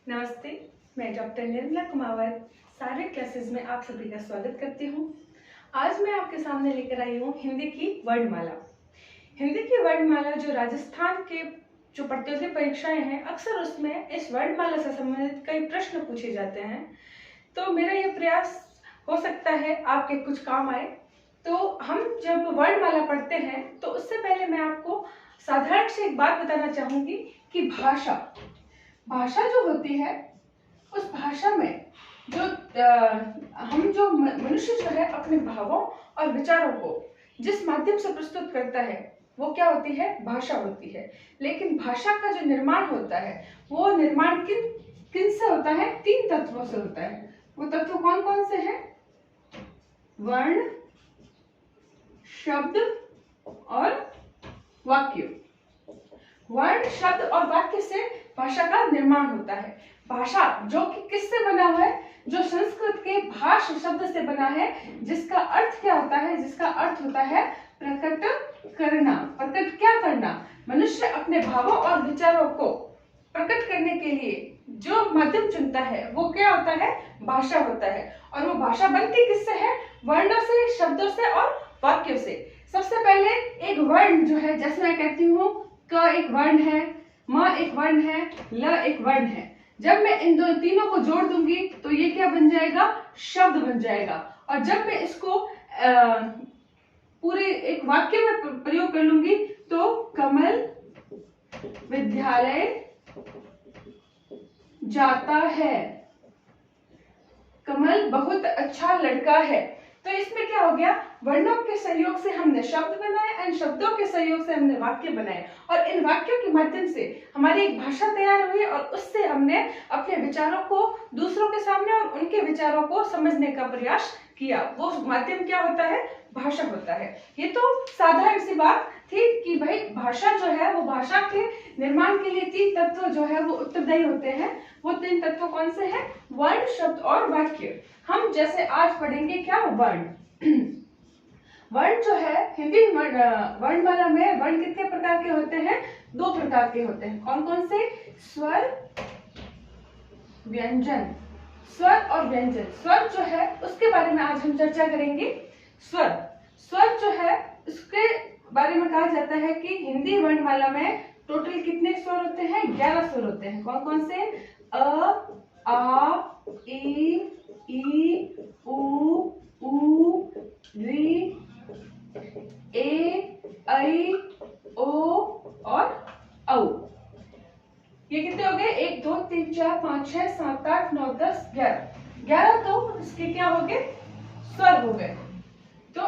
नमस्ते, मैं डॉक्टर निर्मला कुमावत सारे क्लासेस में आप सभी का स्वागत करती हूँ। आज मैं आपके सामने लेकर आई हूँ हिंदी की वर्णमाला। हिंदी की वर्णमाला जो राजस्थान के जो प्रतियोगी परीक्षाएं हैं, अक्सर उसमें इस वर्णमाला से संबंधित कई प्रश्न पूछे जाते हैं। तो मेरा यह प्रयास हो सकता है आपके कुछ काम आए। तो हम जब वर्णमाला पढ़ते हैं तो उससे पहले मैं आपको साधारण से एक बात बताना चाहूंगी कि भाषा जो होती है, उस भाषा में जो मनुष्य जो है अपने भावों और विचारों को जिस माध्यम से प्रस्तुत करता है वो क्या होती है? भाषा होती है। लेकिन भाषा का जो निर्माण होता है वो निर्माण किन से होता है? 3 तत्वों से होता है। वो तत्व कौन कौन से हैं? वर्ण, शब्द और वाक्य। वर्ण, शब्द और वाक्य से भाषा का निर्माण होता है। भाषा जो कि किससे बना हुआ है? जो संस्कृत के भाष शब्द से बना है, जिसका अर्थ क्या होता है? जिसका अर्थ होता है प्रकट करना। प्रकट क्या करना? मनुष्य अपने भावों और विचारों को प्रकट करने के लिए जो माध्यम चुनता है वो क्या होता है? भाषा होता है। और वो भाषा बनती किससे है? वर्णों से, शब्दों से और वाक्यों से। सबसे पहले एक वर्ण जो है, जैसे मैं कहती हूँ क एक वर्ण है, म एक वर्ण है, ल एक वर्ण है। जब मैं इन तीनों को जोड़ दूंगी तो ये क्या बन जाएगा? शब्द बन जाएगा। और जब मैं इसको पूरे एक वाक्य में प्रयोग कर लूंगी तो कमल विद्यालय जाता है, कमल बहुत अच्छा लड़का है। तो इसमें क्या हो गया? वर्णों के सहयोग से हमने शब्द बनाए, इन शब्दों के सहयोग से हमने वाक्य बनाए और इन वाक्यों के माध्यम से हमारी एक भाषा तैयार हुई और उससे हमने अपने विचारों को दूसरों के सामने और उनके विचारों को समझने का प्रयास किया। वो माध्यम क्या होता है? भाषा होता है। ये तो साधारण सी बात थी कि भाई भाषा जो है वो भाषा के निर्माण के लिए 3 तत्व जो है वो उत्तरदायी होते हैं। वो 3 तत्व कौन से हैं? वर्ण, शब्द और वाक्य। हम जैसे आज पढ़ेंगे क्या? वर्ण। वर्ण जो है हिंदी वर्णमाला में वर्ण कितने प्रकार के होते हैं? 2 प्रकार के होते हैं। कौन कौन से? स्वर, व्यंजन। स्वर और व्यंजन। स्वर जो है उसके बारे में आज हम चर्चा करेंगे। स्वर जो है उसके बारे में कहा जाता है कि हिंदी वर्णमाला में टोटल कितने स्वर होते हैं? 11 स्वर होते हैं। कौन कौन से? अ, आ, ई, उ, री, ए, ऐ, ओ और औ। ये कितने हो गए? 1 2 3 4 5 6 7 8 9 10 11। तो इसके क्या हो गए? स्वर हो गए। तो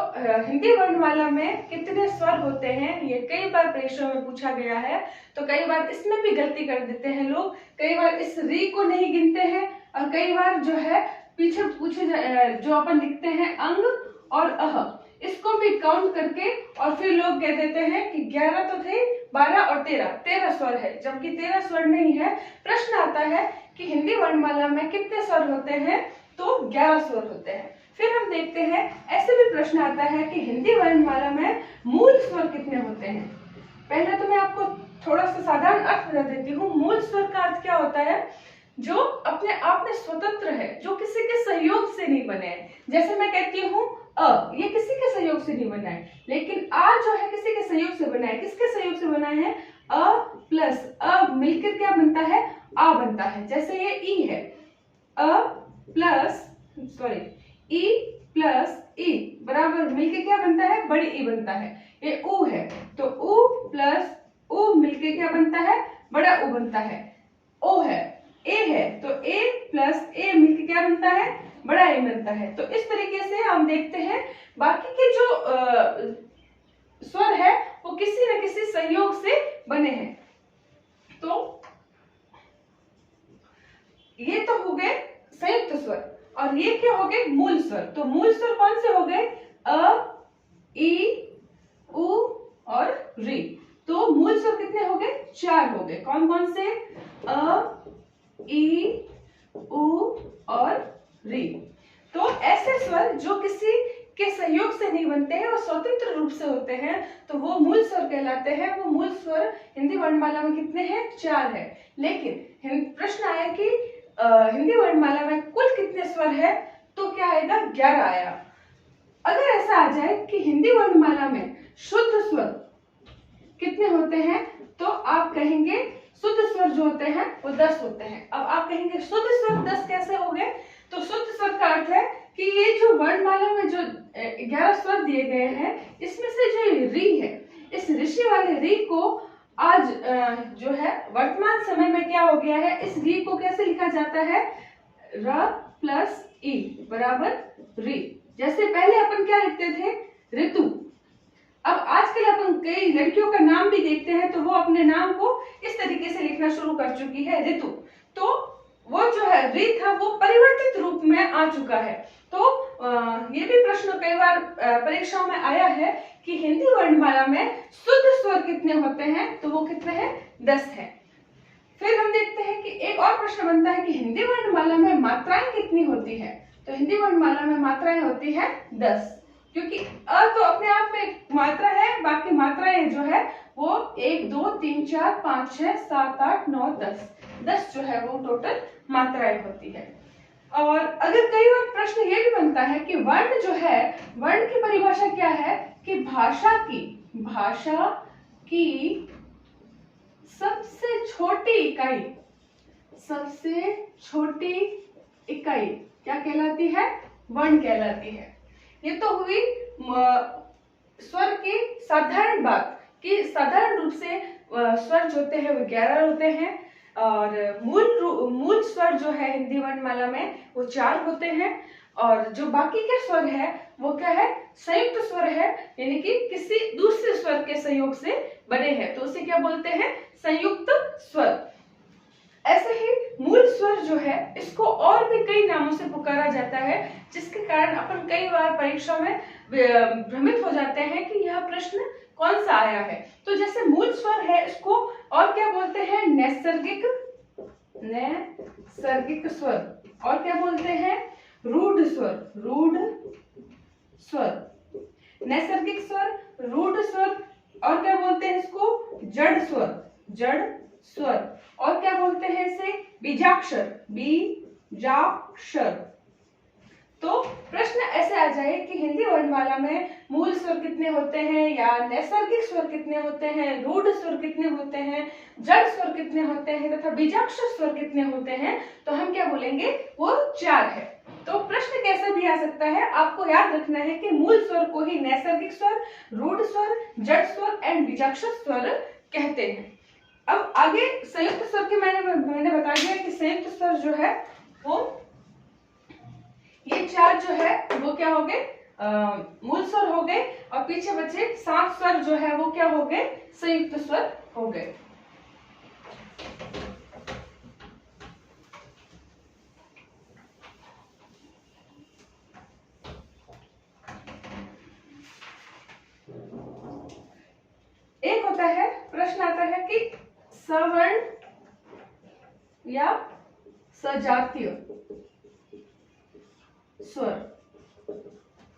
हिंदी वर्णमाला में कितने स्वर होते हैं ये कई बार परीक्षाओं में पूछा गया है। तो कई बार इसमें भी गलती कर देते हैं लोग। कई बार इस री को नहीं गिनते हैं और कई बार जो है पीछे पूछे जो अपन लिखते हैं अंग और अह, इसको भी काउंट करके और फिर लोग कह देते हैं कि 11 तो थे, 12 और 13 स्वर है, जबकि 13 स्वर नहीं है। प्रश्न आता है कि हिंदी वर्णमाला में कितने स्वर होते हैं? तो 11 स्वर होते हैं। फिर हम देखते हैं ऐसे भी प्रश्न आता है कि हिंदी वर्णमाला में मूल स्वर कितने होते हैं। पहले तो मैं आपको थोड़ा सा साधारण अर्थ बता देती हूँ। मूल स्वर का अर्थ क्या होता है? जो अपने आप में स्वतंत्र है, जो किसी के सहयोग से नहीं बने हैं। जैसे मैं कहती हूँ अ, ये किसी के सहयोग से नहीं बना है, लेकिन आ जो है किसी के सहयोग से बना है। किसके सहयोग से बना है? अ प्लस अ मिलकर क्या बनता है? आ बनता है। जैसे ये ई है, अ प्लस ई प्लस ई बराबर मिलके क्या बनता है? बड़ी ई बनता है। ये ऊ है तो ऊ प्लस ऊ मिलके क्या बनता है? बड़ा ऊ बनता है। ओ है, ए है तो ए प्लस ए मिलके क्या बनता है? बड़ा ए बनता है। तो इस तरीके से हम देखते हैं बाकी के जो स्वर है वो किसी न किसी संयोग से बने हैं। तो ये तो हो गए संयुक्त स्वर और ये क्या हो गए? मूल स्वर। तो मूल स्वर कौन से हो गए? अ, ई, उ और री। तो मूल स्वर कितने हो गए? 4 हो गए। कौन कौन से? अ, ई, उ और री। तो ऐसे स्वर जो किसी के सहयोग से नहीं बनते हैं, वो स्वतंत्र रूप से होते हैं, तो वो मूल स्वर कहलाते हैं। वो मूल स्वर हिंदी वर्णमाला में कितने हैं? 4 है। लेकिन प्रश्न आया कि हिंदी वर्णमाला में कुल कितने स्वर है, तो क्या आएगा? 11 आया। अगर ऐसा आ जाए कि हिंदी वर्णमाला में शुद्ध स्वर कितने होते हैं, तो आप कहेंगे शुद्ध स्वर जो होते हैं वो 10 होते हैं। अब आप कहेंगे शुद्ध स्वर 10 कैसे हो गए? तो शुद्ध स्वर का अर्थ है कि ये जो वर्णमाला में जो 11 स्वर दिए गए हैं, इसमें से जो री है, इस ऋषि वाले री को आज जो है वर्तमान समय में क्या हो गया है, इस री को कैसे लिखा जाता है? र प्लस ई बराबर री। जैसे पहले अपन क्या लिखते थे? ऋतु। अब आजकल अपन कई लड़कियों का नाम भी देखते हैं, तो वो अपने नाम को इस तरीके से लिखना शुरू कर चुकी है, ऋतु। तो वो जो है री था वो परिवर्तित रूप में आ चुका है। तो ये भी प्रश्न कई बार परीक्षाओं में आया है कि हिंदी वर्णमाला में शुद्ध स्वर कितने होते हैं, तो वो कितने हैं? 10 है। फिर हम देखते हैं कि एक और प्रश्न बनता है कि हिंदी वर्णमाला में मात्राएं कितनी होती है, तो हिंदी वर्णमाला में मात्राएं होती है 10, क्योंकि अ तो अपने आप में एक मात्रा है, बाकी मात्राएं जो है वो 1 2 3 4 5 6 7 8 9 10 जो है वो टोटल मात्राएं होती है। और अगर कई बार प्रश्न ये भी बनता है कि वर्ण जो है, वर्ण की परिभाषा क्या है कि भाषा की सबसे छोटी इकाई क्या कहलाती है? वर्ण कहलाती है। ये तो हुई स्वर की साधारण बात कि साधारण रूप से स्वर जो होते हैं वो 11 होते हैं, और मूल स्वर जो है हिंदी वर्णमाला में वो 4 होते हैं, और जो बाकी के स्वर है वो क्या है? संयुक्त स्वर है, यानी कि किसी दूसरे स्वर के सहयोग से बने हैं, तो उसे क्या बोलते हैं? संयुक्त स्वर। ऐसे ही मूल स्वर जो है इसको और भी कई नामों से पुकारा जाता है, जिसके कारण अपन कई बार परीक्षा में भ्रमित हो जाते हैं कि यह प्रश्न कौन सा आया है। तो जैसे मूल स्वर है इसको और क्या बोलते हैं? नैसर्गिक स्वर। और क्या बोलते हैं? रूढ़ स्वर। नैसर्गिक स्वर, रूढ़ स्वर, और क्या बोलते हैं इसको? जड़ स्वर। और क्या बोलते हैं इसे? बीजाक्षर। तो प्रश्न ऐसे आ जाए कि हिंदी वर्णमाला में मूल स्वर कितने होते हैं, या नैसर्गिक स्वर कितने होते हैं, रूढ़ स्वर कितने होते हैं, जड़ स्वर कितने होते हैं, तथा बीजाक्षर स्वर कितने होते हैं, तो हम क्या बोलेंगे? वो 4 है। तो प्रश्न कैसे भी आ सकता है, आपको याद रखना है कि मूल स्वर को ही नैसर्गिक स्वर, रूढ़ स्वर, जड़ स्वर एंड बीजाक्षर स्वर कहते हैं। अब आगे संयुक्त स्वर के मैंने बता दिया कि संयुक्त स्वर जो है वो ये 4 जो है वो क्या हो गए? मूल स्वर हो गए, और पीछे बचे 7 स्वर जो है वो क्या हो गए? संयुक्त स्वर हो गए। एक होता है, प्रश्न आता है कि सवर्ण या सजातीय स्वर,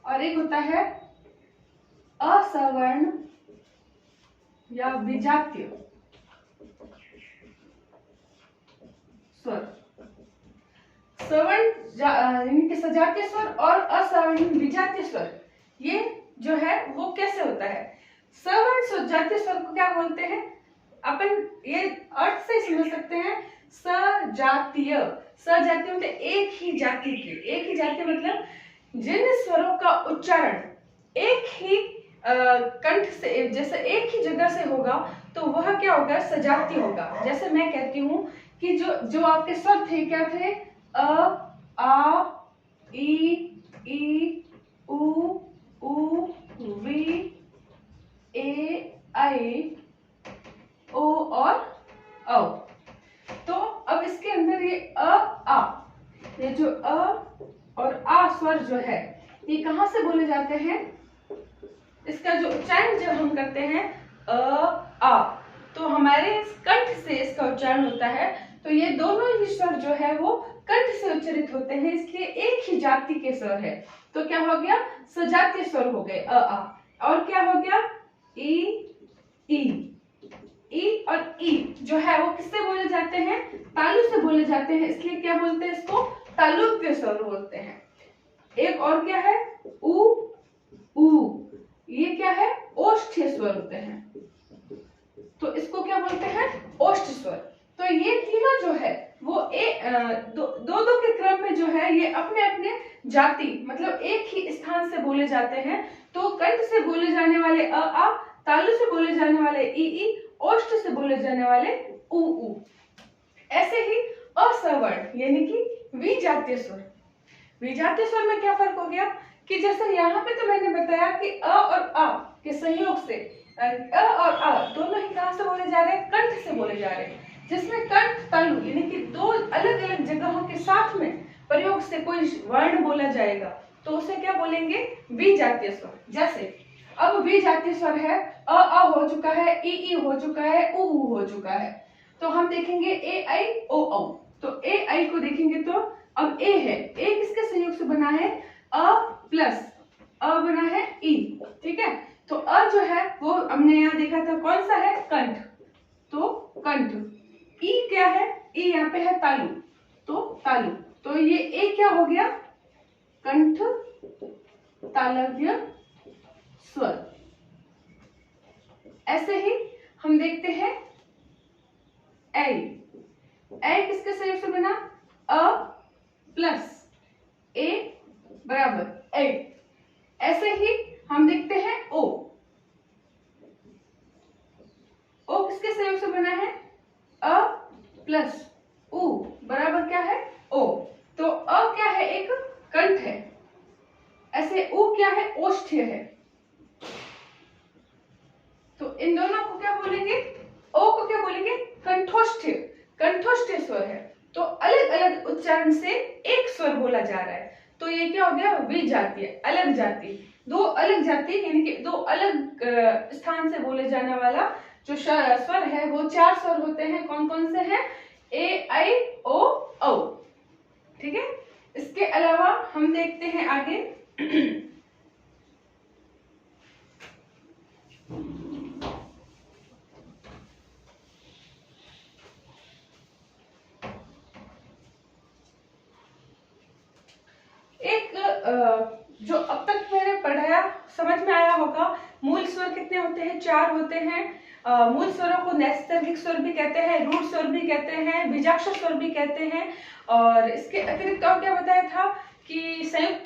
और एक होता है असवर्ण या विजातीय स्वर। सवर्ण यानी कि सजातीय स्वर और असवर्ण विजातीय स्वर, ये जो है वो कैसे होता है? सवर्ण सजातीय स्वर को क्या बोलते हैं? अपन ये अर्थ से समझ सकते हैं। सजातीय मतलब एक ही जाति मतलब जिन स्वरों का उच्चारण एक ही कंठ से, जैसे एक ही जगह से होगा, तो वह क्या होगा? सजातीय होगा। जैसे मैं कहती हूँ कि जो आपके स्वर थे क्या थे? अ, आ, ई, उ, वी, ए, आई, ओ और औ। तो अब इसके अंदर ये ये जो अ और आ स्वर जो है ये कहाँ से बोले जाते हैं? इसका जो उच्चारण जब हम करते हैं आ, तो हमारे कंठ से इसका उच्चारण होता है। तो ये दोनों ही स्वर जो है वो कंठ से उच्चारित होते हैं, इसलिए एक ही जाति के स्वर है। तो क्या हो गया, सजातीय स्वर हो गए अ आ। और क्या हो गया, ई और ई जो है वो किससे बोले जाते हैं, तालु से बोले जाते हैं, इसलिए क्या बोलते हैं इसको, तालुत्य स्वर बोलते हैं। एक और क्या है, ऊ, ये क्या है, ओष्ठ्य स्वर होते हैं, तो इसको क्या बोलते हैं, ओष्ठ स्वर। तो ये तीनों जो है वो दो के क्रम में जो है ये अपने अपने जाति मतलब एक ही स्थान से बोले जाते हैं। तो कंठ से बोले जाने वाले अ आ, तालु से बोले जाने वाले ई, ओष्ठ से बोले जाने वाले ऊ। ऐसे ही असवर्ण यानी कि विजातीय स्वर। विजातीय स्वर में क्या फर्क हो गया कि जैसे यहाँ पे तो मैंने बताया कि अ और आ के संयोग से अ और आ दोनों ही कहां से बोले जा रहे हैं, कंठ से बोले जा रहे हैं, जिसमें कंठ तालु यानी कि दो अलग अलग जगहों के साथ में प्रयोग से कोई वर्ण बोला जाएगा तो उसे क्या बोलेंगे, विजातीय स्वर। जैसे अब विजातीय स्वर है, अ आ हो चुका है, ई हो चुका है, ऊ हो चुका है, तो हम देखेंगे ए आई ओ औ। तो ए आई को देखेंगे तो अब ए है, ए किसके संयोग से बना है, अ प्लस अ बना है ई, ठीक है। तो अ जो है वो हमने यहाँ देखा था कौन सा है, कंठ, तो कंठ। ई क्या है, ई यहाँ पे है तालु, तो तालु। तो ये ए क्या हो गया, कंठ तालव्य स्वर। ऐसे ही हम देखते हैं ऐ, ऐ किसके संयोग से बना, अ प्लस ए बराबर ऐ। ऐसे ही हम देखते हैं ओ, ओ किसके सहयोग से बना है, अ प्लस उ बराबर क्या है, ओ। तो अ क्या है, एक कंठ है, ऐसे उ क्या है, ओष्ठ्य है। तो इन दोनों को क्या बोलेंगे, ओ को क्या बोलेंगे, कंठोष्ठ्य, कंठोष्ठ्य स्वर है। तो अलग अलग उच्चारण से एक स्वर बोला जा रहा है, तो ये क्या हो गया, विजातीय, अलग जाति। दो अलग जाति यानी कि दो अलग स्थान से बोले जाने वाला जो स्वर है वो चार स्वर होते हैं। कौन कौन से हैं, ए आई ओ औ, ठीक है। इसके अलावा हम देखते हैं आगे एक जो अब तक मैंने पढ़ाया समझ में आया होगा। मूल स्वर कितने होते हैं, चार होते हैं। मूल स्वरों को नैसर्गिक स्वर भी कहते हैं, रूढ़ स्वर भी कहते हैं, बीजाक्षर स्वर भी कहते हैं। और इसके अतिरिक्त और क्या बताया था कि संयुक्त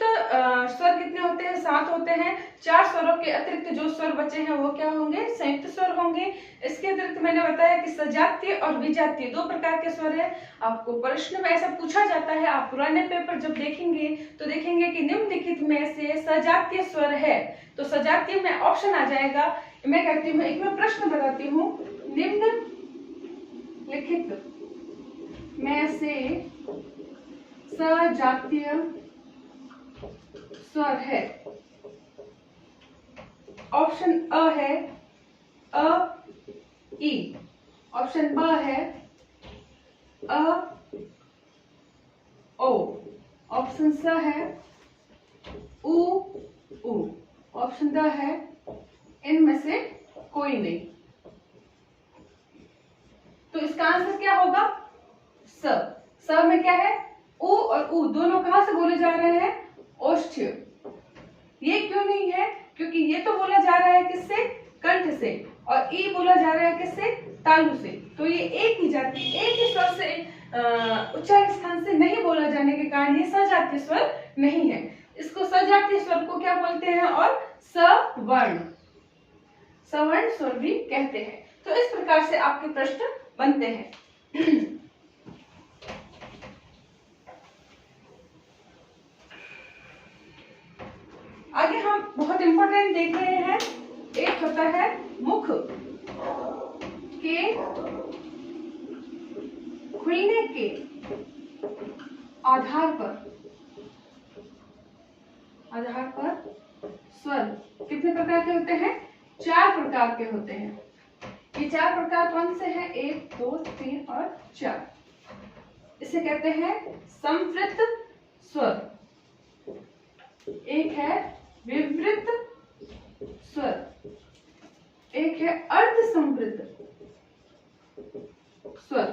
स्वर कितने होते हैं, 7 होते हैं। चार स्वरों के अतिरिक्त जो स्वर बचे हैं वो क्या होंगे, संयुक्त स्वर होंगे। इसके अतिरिक्त मैंने बताया कि सजातीय और विजातीय दो प्रकार के स्वर है। आपको प्रश्न में ऐसा पूछा जाता है, आप पुराने पेपर जब देखेंगे तो देखेंगे कि निम्नलिखित में से सजातीय स्वर है, तो सजातीय में ऑप्शन आ जाएगा। मैं कहती हूँ, एक मैं प्रश्न बताती हूँ, निम्नलिखित में से सजातीय स्वर है। ऑप्शन अ है अ ई, ऑप्शन ब है अ ओ, ऑप्शन स है उ उ, ऑप्शन द है इनमें से कोई नहीं। तो इसका आंसर क्या होगा, स। स में क्या है, उ और उ दोनों कहां से बोले जा रहे हैं, ओष्ठ्य। ये क्यों नहीं है, क्योंकि ये तो बोला जा रहा है किससे, कंठ से, और ई बोला जा रहा है किससे, तालु से। तो ये एक ही जाति, एक ही स्वर से उच्चारण स्थान से नहीं बोला जाने के कारण ये सजातीय स्वर नहीं है। इसको सजातीय स्वर को क्या बोलते हैं, और सवर्ण, सवर्ण स्वर भी कहते हैं। तो इस प्रकार से आपके प्रश्न बनते हैं। आगे हम बहुत इंपॉर्टेंट देख रहे हैं, एक होता है मुख के खुलने के आधार पर स्वर कितने प्रकार के होते हैं, 4 प्रकार के होते हैं। ये 4 प्रकार कौन से हैं, 1 2 3 और 4। इसे कहते हैं संवृत स्वर। एक है विवृत स्वर, एक है अर्ध संवृत स्वर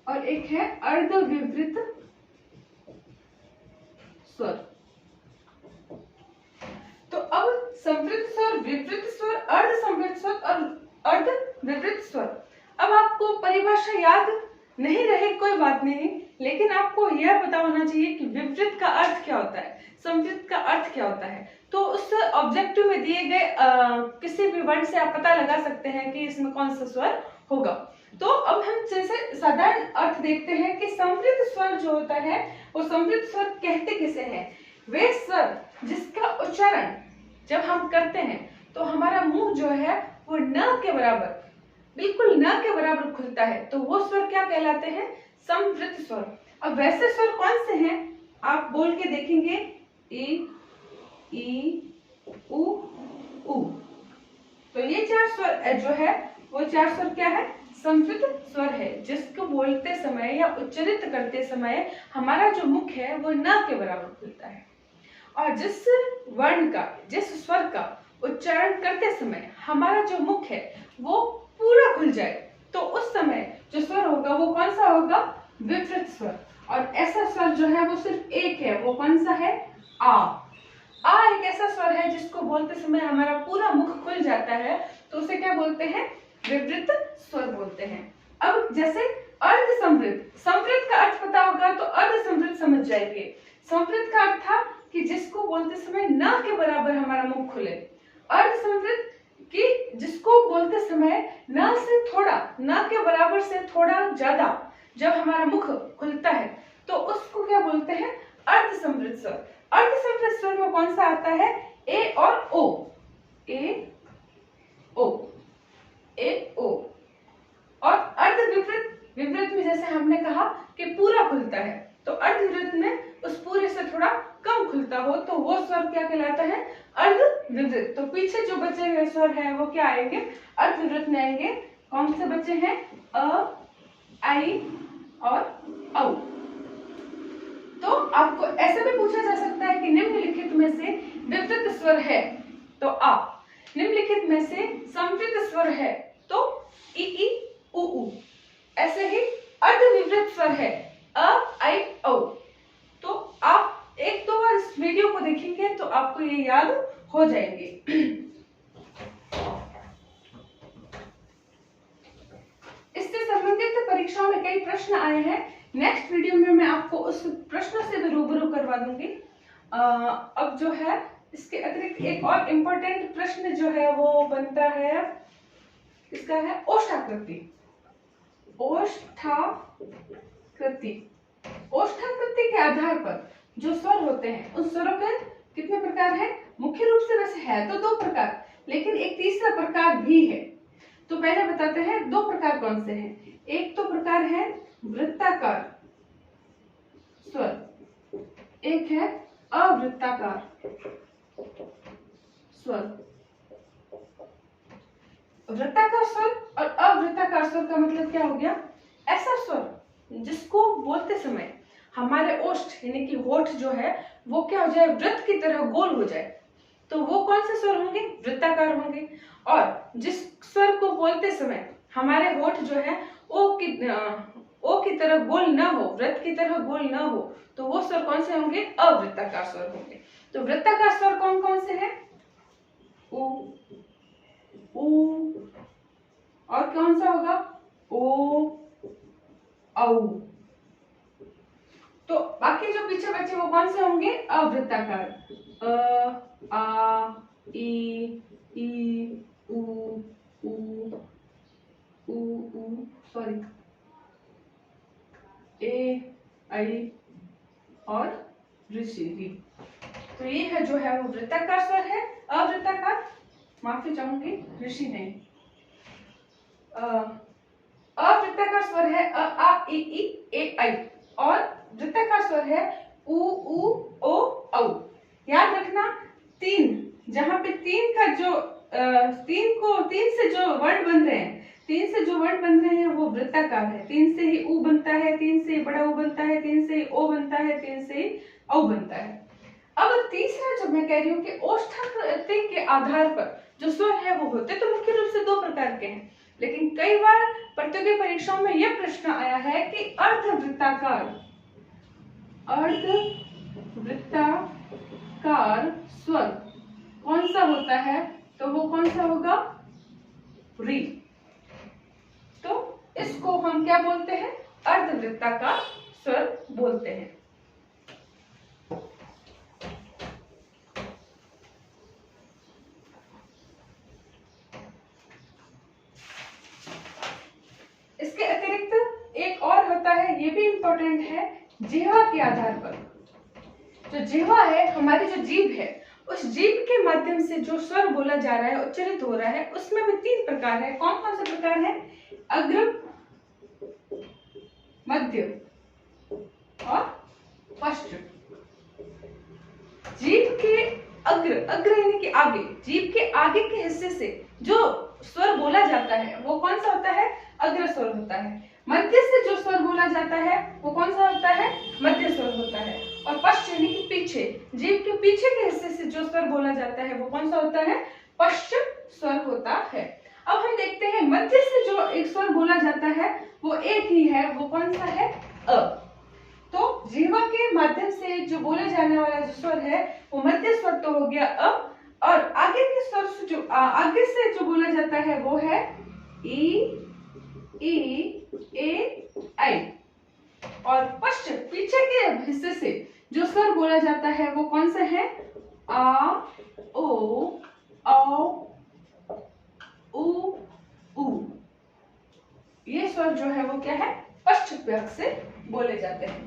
और एक है अर्ध विवृत स्वर। तो अब संवृत स्वर, विवृत स्वर, अर्ध संवृत स्वर और अर्ध विवृत स्वर। अब आपको परिभाषा याद नहीं रहे कोई बात नहीं, लेकिन आपको यह पता होना चाहिए कि विवृत का अर्थ क्या होता है, संवृत का अर्थ क्या होता है। तो उस ऑब्जेक्टिव में दिए गए किसी भी वर्ड से आप पता लगा सकते हैं कि इसमें कौन सा स्वर होगा। तो अब हम जैसे साधारण अर्थ देखते हैं कि संवृत स्वर जो होता है वो संवृत स्वर कहते किसे हैं? वे स्वर जिसका उच्चारण जब हम करते हैं तो हमारा मुंह जो है वो न के बराबर, बिल्कुल न के बराबर खुलता है, तो वो स्वर क्या कहलाते हैं? संवृत स्वर। अब वैसे स्वर कौन से हैं? आप बोल के देखेंगे, ई, उ, ऊ। तो ये 4 स्वर जो है वो 4 स्वर क्या है? संवृत स्वर है, जिसको बोलते समय या उच्चारित करते समय हमारा जो मुख है वो न के बराबर खुलता है। और जिस वर्ण का, जिस स्वर का उच्चारण करते समय हमारा जो मुख है वो पूरा खुल जाए, तो उस समय जो स्वर होगा वो कौन सा होगा? विवृत स्वर। और ऐसा स्वर जो है वो सिर्फ एक है, वो कौन सा है? आ। आ एक ऐसा स्वर है जिसको बोलते समय हमारा पूरा मुख खुल जाता है, तो उसे क्या बोलते हैं? विवृत स्वर बोलते हैं। अब जैसे अर्ध संवृत, संवृत का अर्थ पता होगा तो अर्ध संवृत समझ जाएंगे। संवृत का अर्थ था कि जिसको बोलते समय न के बराबर हमारा मुख खुले। अर्ध संवृत कि जिसको बोलते समय न से थोड़ा, न के बराबर से थोड़ा ज्यादा जब हमारा मुख खुलता है, तो उसको क्या बोलते हैं? अर्ध संवृत स्वर। अर्ध संवृत स्वर में कौन सा आता है? ए और ओ। ए ओ, ए ओ। और अर्ध विवृत, विवृत में जैसे हमने कहा कि पूरा खुलता है, तो अर्ध विवृत में उस पूरे से थोड़ा कम खुलता हो तो वो स्वर क्या कहलाता है? अर्ध विवृत। तो पीछे जो बचे हुए स्वर हैं वो क्या आएंगे? अर्ध विवृत में आएंगे। कौन से बचे हैं? अ, आई और औ। तो आपको ऐसे भी पूछा जा सकता है कि निम्नलिखित में से विवृत स्वर है तो आ, निम्नलिखित में से संवृत स्वर है तो ई, उ, ऊ। ऐसे ही अर्ध विवृत स्वर है अ, आई, औ। तो आप एक दो बार इस वीडियो को देखेंगे तो आपको ये याद हो जाएंगे। इससे संबंधित परीक्षाओं में कई प्रश्न आए हैं। नेक्स्ट वीडियो में मैं आपको उस प्रश्नों से भी रूबरू करवा दूंगी। अब जो है इसके अतिरिक्त एक और इम्पोर्टेंट प्रश्न जो है वो बनता है, इसका है ओष्ठाकृति। ओष्ठाकृति, ओष्ठाकृति के आधार पर जो स्वर होते हैं उन स्वरों के कितने प्रकार हैं? मुख्य रूप से वैसे है तो 2 प्रकार, लेकिन एक तीसरा प्रकार भी है। तो पहले बताते हैं 2 प्रकार कौन से हैं। एक तो प्रकार है वृत्ताकार स्वर, एक है अवृत्ताकार स्वर। वृत्ताकार स्वर और अवृत्ताकार स्वर का मतलब क्या हो गया? ऐसा स्वर जिसको बोलते समय हमारे ओष्ठ यानी कि होठ जो है वो क्या हो जाए? वृत्त की तरह गोल हो जाए, तो वो कौन से स्वर होंगे? वृत्ताकार होंगे। और जिस स्वर को बोलते समय हमारे होठ जो है ओ की तरह गोल ना हो, वृत्त की तरह गोल ना हो, तो वो स्वर कौन से होंगे? अवृत्ताकार स्वर होंगे। तो वृत्ताकार स्वर कौन कौन से हैं? उ, और कौन सा होगा? ओ, औ। तो बाकी जो पीछे बचे वो कौन से होंगे? अवृत्ताकार। अ, आ, ई, उ, सॉरी, ए, आई और ऋषि। तो ये है जो है वो वृत्ताकार स्वर है। अवृत्ताकार, माफी चाहूंगी, ऋषि नहीं। अवृत्ताकार स्वर है अ, आ, ई, ए, आई और वृत्ताकार स्वर है उ, ओ, औ। याद रखना 3, जहां पे 3 का जो 3 से जो वर्ड बन रहे हैं, 3 से जो वर्ण बन रहे हैं वो वृत्ताकार है। 3 से ही उ बनता है, 3 से बड़ा उ बनता है, 3 से ओ बनता है, 3 से औ बनता है। अब तीसरा जब मैं कह रही हूँ कि ओष्ठक प्रत्यय के आधार पर जो स्वर है वो होते तो मुख्य रूप से 2 प्रकार के हैं, लेकिन कई बार प्रतियोगी परीक्षाओं में यह प्रश्न आया है कि अर्धवृत्ताकार स्वर कौन सा होता है, तो वो कौन सा होगा, री। तो इसको हम क्या बोलते हैं, अर्धवृत्ताकार स्वर बोलते हैं। इसके अतिरिक्त एक और होता है, ये भी इंपॉर्टेंट है, जिह्वा के आधार पर। जो जिह्वा है, हमारी जो जीभ है, उस जीभ के माध्यम से जो स्वर बोला जा रहा है, उच्चारित हो रहा है, उसमें भी 3 प्रकार है। कौन कौन से प्रकार है, अग्र, मध्य और पश्च। जीभ के अग्र यानी कि आगे, जीभ के आगे के हिस्से से जो स्वर बोला जाता है वो कौन सा होता है, अग्र स्वर होता है। मध्य से जो स्वर बोला जाता है वो कौन सा होता है, मध्य स्वर होता है। और पश्च यानी कि पीछे, जीभ के पीछे के हिस्से से जो स्वर बोला जाता है वो कौन सा होता है, पश्च स्वर होता है। अब हम देखते हैं मध्य से जो एक स्वर बोला जाता है वो एक ही है, वो कौन सा है, अ। तो जीवा के माध्यम से जो बोले जाने वाला जो स्वर है वो मध्य स्वर तो हो गया अ, और आगे के स्वर से जो आगे से जो बोला जाता है वो है ई, ए, आई। और पश्चिम पीछे के हिस्से से जो स्वर बोला जाता है वो कौन सा है, आ, ओ, औ, उ, उ। ये स्वर जो है वो क्या है, पश्चिम विभाग से बोले जाते हैं।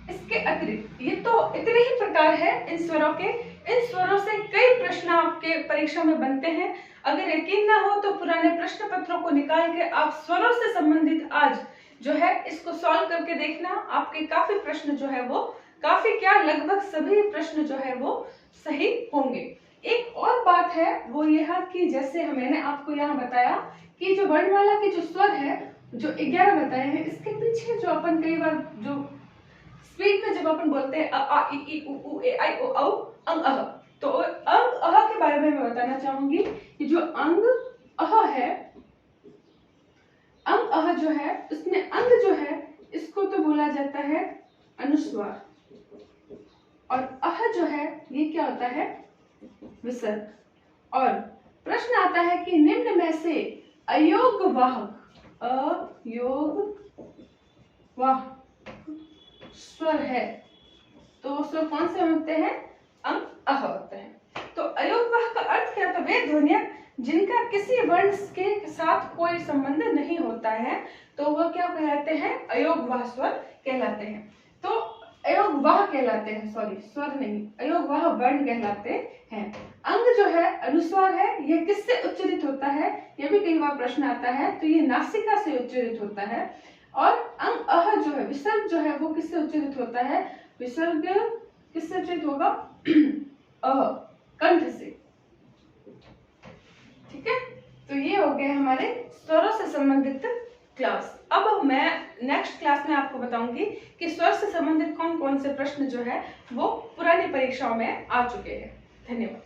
इसके अतिरिक्त ये तो इतने ही प्रकार है इन स्वरों के। इन स्वरों से कई प्रश्न आपके परीक्षा में बनते हैं। अगर यकीन ना हो तो पुराने प्रश्न पत्रों को निकाल के आप स्वरों से संबंधित आज जो है इसको सॉल्व करके देखना। आपके काफी प्रश्न जो है वो काफी क्या लगभग सभी प्रश्न जो है वो सही होंगे। एक और बात है वो यह कि जैसे मैंने आपको यहाँ बताया कि जो वर्णमाला के जो स्वर है जो 11 बताए हैं, इसके पीछे जो अपन कई बार जो स्पीड में जब अपन बोलते हैं अ आ इ ई उ ऊ ए आई ओ औ अंग अह, तो अंग अह के बारे में मैं बताना चाहूंगी कि जो अंग अह है, अंग अह जो है उसमें अंग जो है इसको तो बोला जाता है अनुस्वार, और अह जो है ये क्या होता है, विसर्ग। और प्रश्न आता है कि निम्न में से अयोग वाहक स्वर है, तो स्वर कौन से होते हैं, अंग अह होते हैं। तो अयोगवाह का अर्थ क्या, तो वे ध्वनियां जिनका किसी वर्ण के साथ कोई संबंध नहीं होता है तो वह क्या कहलाते हैं, अयोगवाह स्वर कहलाते हैं। तो अयोगवाह कहलाते हैं, सॉरी स्वर नहीं, अयोगवाह वर्ण कहलाते हैं। अंग जो है अनुस्वार है, यह किससे उच्चारित होता है, यह भी कई बार प्रश्न आता है, तो ये नासिका से उच्चारित होता है। और अंग अह जो है विसर्ग जो है वो किससे उच्चारित होता है, विसर्ग किससे उच्चारित होगा, अह, कंठ से। ठीक है, तो ये हो गए हमारे स्वरों से संबंधित क्लास। अब मैं नेक्स्ट क्लास में आपको बताऊंगी कि स्वर से संबंधित कौन कौन से प्रश्न जो है वो पुरानी परीक्षाओं में आ चुके हैं। धन्यवाद।